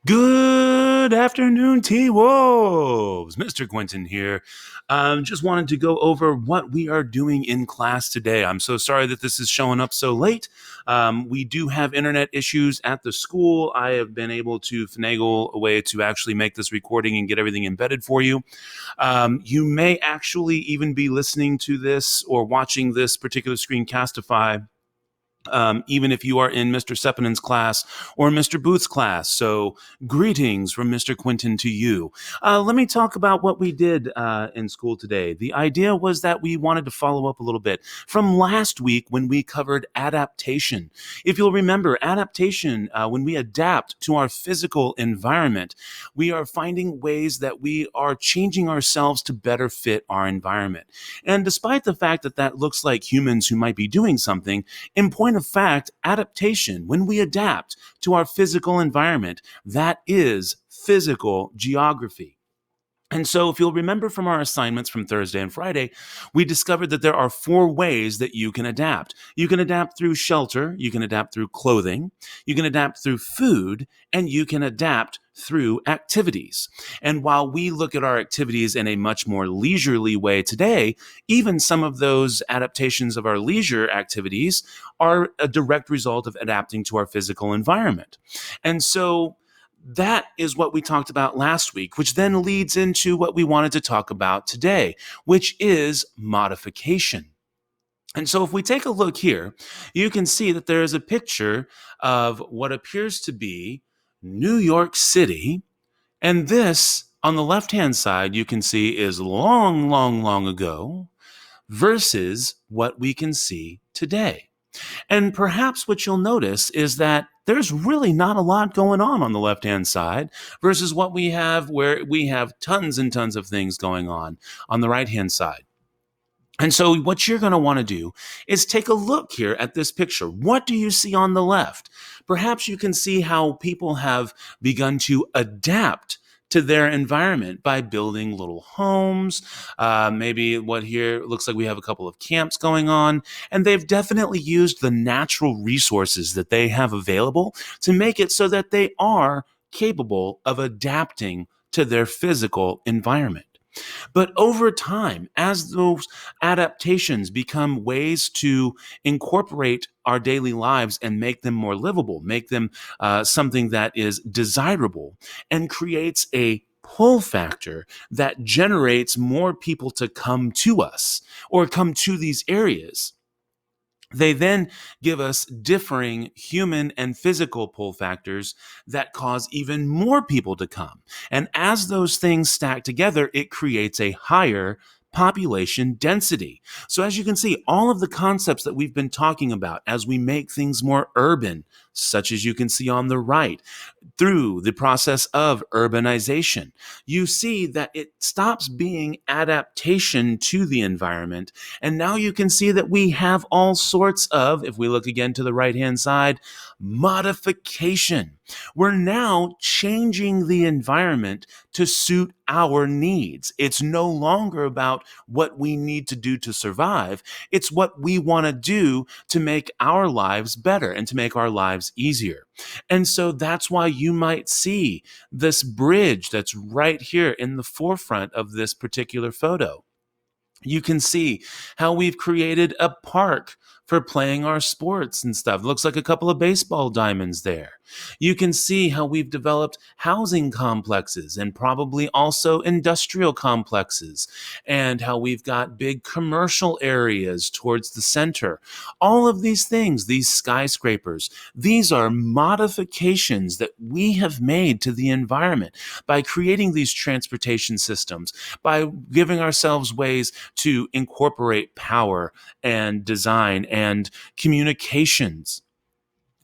Good afternoon, T-Wolves. Mr. Quentin here. Just wanted to go over what we are doing in class today. I'm so sorry that this is showing up so late. We do have internet issues at the school. I have been able to finagle a way to actually make this recording and get everything embedded for you. You may actually even be listening to this or watching this particular screencastify even if you are in Mr. Sepinen's class or Mr. Booth's class. So, greetings from Mr. Quinton to you. Let me talk about what we did in school today. The idea was that we wanted to follow up a little bit from last week when we covered adaptation. If you'll remember, adaptation, when we adapt to our physical environment, we are finding ways that we are changing ourselves to better fit our environment. And despite the fact that that looks like humans who might be doing something, in point of fact, adaptation, when we adapt to our physical environment, that is physical geography. And so, if you'll remember from our assignments from Thursday and Friday, we discovered that there are four ways that you can adapt. You can adapt through shelter, you can adapt through clothing, you can adapt through food, and you can adapt through activities. And while we look at our activities in a much more leisurely way today, even some of those adaptations of our leisure activities are a direct result of adapting to our physical environment. And so, that is what we talked about last week, which then leads into what we wanted to talk about today, which is modification. And so if we take a look here, you can see that there is a picture of what appears to be New York City. And this, on the left-hand side, you can see is long, long, long ago versus what we can see today. And perhaps what you'll notice is that there's really not a lot going on the left-hand side versus what we have where we have tons and tons of things going on the right-hand side. And so what you're going to want to do is take a look here at this picture. What do you see on the left? Perhaps you can see how people have begun to adapt to their environment by building little homes. Maybe what here looks like we have a couple of camps going on, and they've definitely used the natural resources that they have available to make it so that they are capable of adapting to their physical environment. But over time, as those adaptations become ways to incorporate our daily lives and make them more livable, make them something that is desirable, and creates a pull factor that generates more people to come to us or come to these areas. They then give us differing human and physical pull factors that cause even more people to come. And as those things stack together, it creates a higher population density. So as you can see, all of the concepts that we've been talking about as we make things more urban, such as you can see on the right, through the process of urbanization, you see that it stops being adaptation to the environment. And now you can see that we have all sorts of, if we look again to the right-hand side, modification. We're now changing the environment to suit our needs. It's no longer about what we need to do to survive. It's what we want to do to make our lives better and to make our lives easier. And so that's why you might see this bridge that's right here in the forefront of this particular photo. You can see how we've created a park for playing our sports and stuff. It looks like a couple of baseball diamonds there. You can see how we've developed housing complexes and probably also industrial complexes, and how we've got big commercial areas towards the center. All of these things, these skyscrapers, these are modifications that we have made to the environment by creating these transportation systems, by giving ourselves ways to incorporate power and design and communications.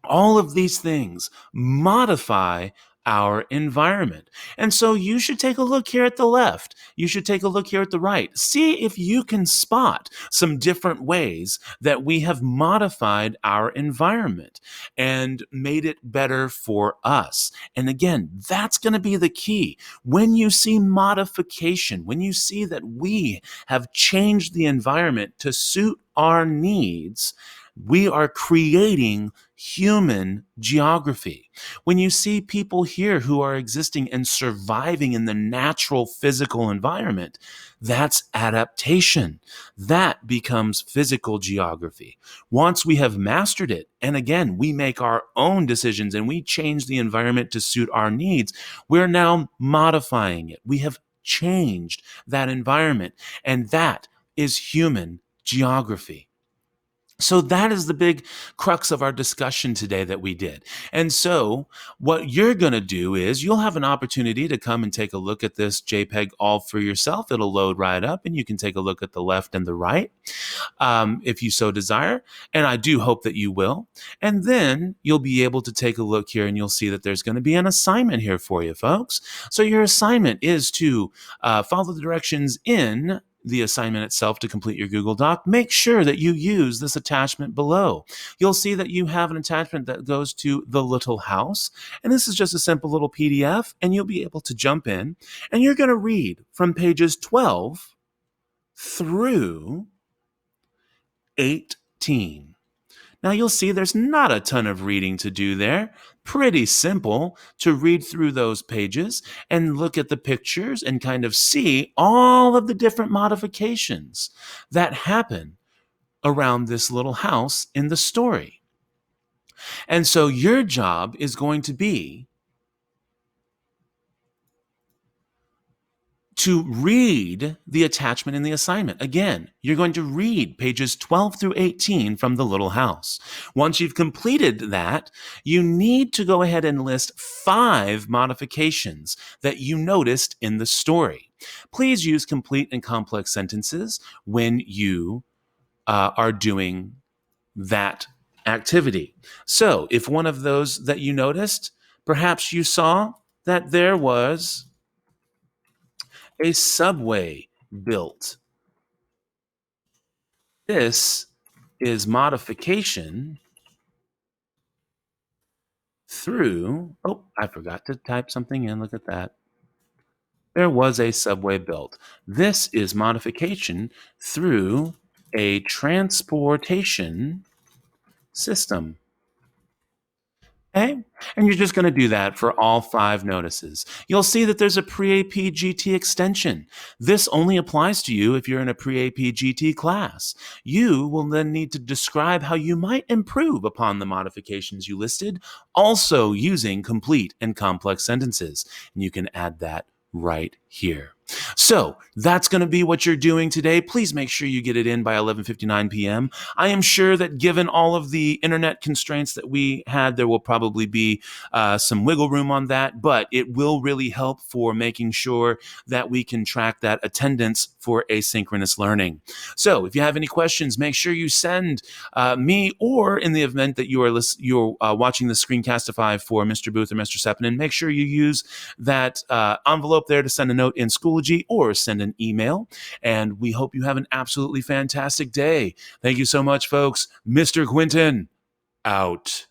All of these things modify our environment. And so you should take a look here at the left. You should take a look here at the right. See if you can spot some different ways that we have modified our environment and made it better for us. And again, that's going to be the key. When you see modification, when you see that we have changed the environment to suit our needs, we are creating human geography. When you see people here who are existing and surviving in the natural physical environment, that's adaptation. That becomes physical geography. Once we have mastered it, and again, we make our own decisions and we change the environment to suit our needs, we're now modifying it. We have changed that environment, and that is human geography. So that is the big crux of our discussion today that we did. And so what you're going to do is you'll have an opportunity to come and take a look at this JPEG all for yourself. It'll load right up and you can take a look at the left and the right if you so desire. And I do hope that you will. And then you'll be able to take a look here and you'll see that there's going to be an assignment here for you, folks. So your assignment is to follow the directions in the assignment itself to complete your Google Doc. Make sure that you use this attachment below. You'll see that you have an attachment that goes to the little house. And this is just a simple little PDF, and you'll be able to jump in and you're going to read from pages 12 through 18. Now you'll see there's not a ton of reading to do there. Pretty simple to read through those pages and look at the pictures and kind of see all of the different modifications that happen around this little house in the story. And so your job is going to be to read the attachment in the assignment. Again, you're going to read pages 12 through 18 from the little house. Once you've completed that, you need to go ahead and list 5 modifications that you noticed in the story. Please use complete and complex sentences when you are doing that activity. So if one of those that you noticed, perhaps you saw that there was a subway built. This is modification through, oh, I forgot to type something in. Look at that. There was a subway built. This is modification through a transportation system. Okay? And you're just going to do that for all 5 notices. You'll see that there's a Pre-AP GT extension. This only applies to you if you're in a Pre-AP GT class. You will then need to describe how you might improve upon the modifications you listed, also using complete and complex sentences. And you can add that right here. So that's going to be what you're doing today. Please make sure you get it in by 11:59 p.m. I am sure that given all of the internet constraints that we had, there will probably be some wiggle room on that, but it will really help for making sure that we can track that attendance for asynchronous learning. So if you have any questions, make sure you send me, or in the event that you're watching the Screencastify for Mr. Booth or Mr. Sepinen, make sure you use that envelope there to send a note in Schoology or send an email. And we hope you have an absolutely fantastic day. Thank you so much, folks. Mr. Quinton, out.